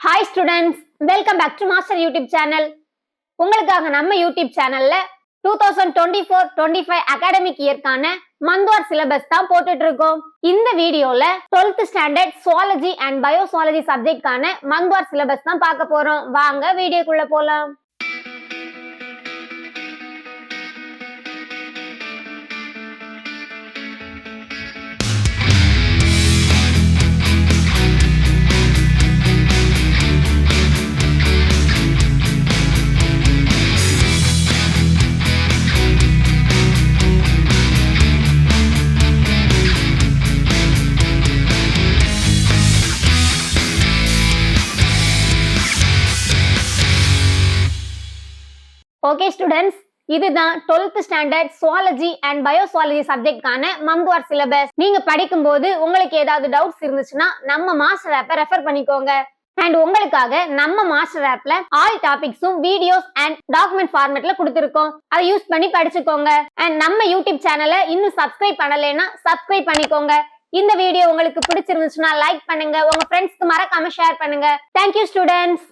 Hi students, welcome back to Master YouTube channel. உங்களுக்காக நம்ம YouTube சேனல்ல 2024-25 academic இயர்க்கான மந்த்வார் சிலபஸ் தான் போட்டுட்டு இருக்கோம். இந்த வீடியோல 12th standard zoology and biozoology சப்ஜெக்ட்கான மந்த்வார் சிலபஸ் தான் பார்க்க போறோம். வாங்க வீடியோக்குள்ள போலாம். ஓகே ஸ்டூடெண்ட்ஸ், இதுதான் 12th standard zoology and biozoology சப்ஜெக்ட்கான மந்த்வார் சிலபஸ். நீங்க படிக்கும்போது உங்களுக்கு ஏதாவது டவுட்ஸ் இருந்துச்சுன்னா நம்ம மாஸ்டர் ஆப்பை ரெஃபர் பண்ணிக்கோங்க. அண்ட் உங்களுக்காக நம்ம மாஸ்டர் ஆப்ல ஆல் டாபிக்ஸும் வீடியோஸ் அண்ட் டாக்குமெண்ட் ஃபார்மேட்ல கொடுத்துருக்கோம். அதை யூஸ் பண்ணி படிச்சுக்கோங்க. அண்ட் நம்ம யூடியூப் சேனலை இன்னும் சப்ஸ்கிரைப் பண்ணலைன்னா சப்ஸ்கிரைப் பண்ணிக்கோங்க. இந்த வீடியோ உங்களுக்கு பிடிச்சிருந்துச்சுன்னா லைக் பண்ணுங்க, உங்க ஃப்ரெண்ட்ஸ்க்கு மறக்காம ஷேர் பண்ணுங்க. Thank you students.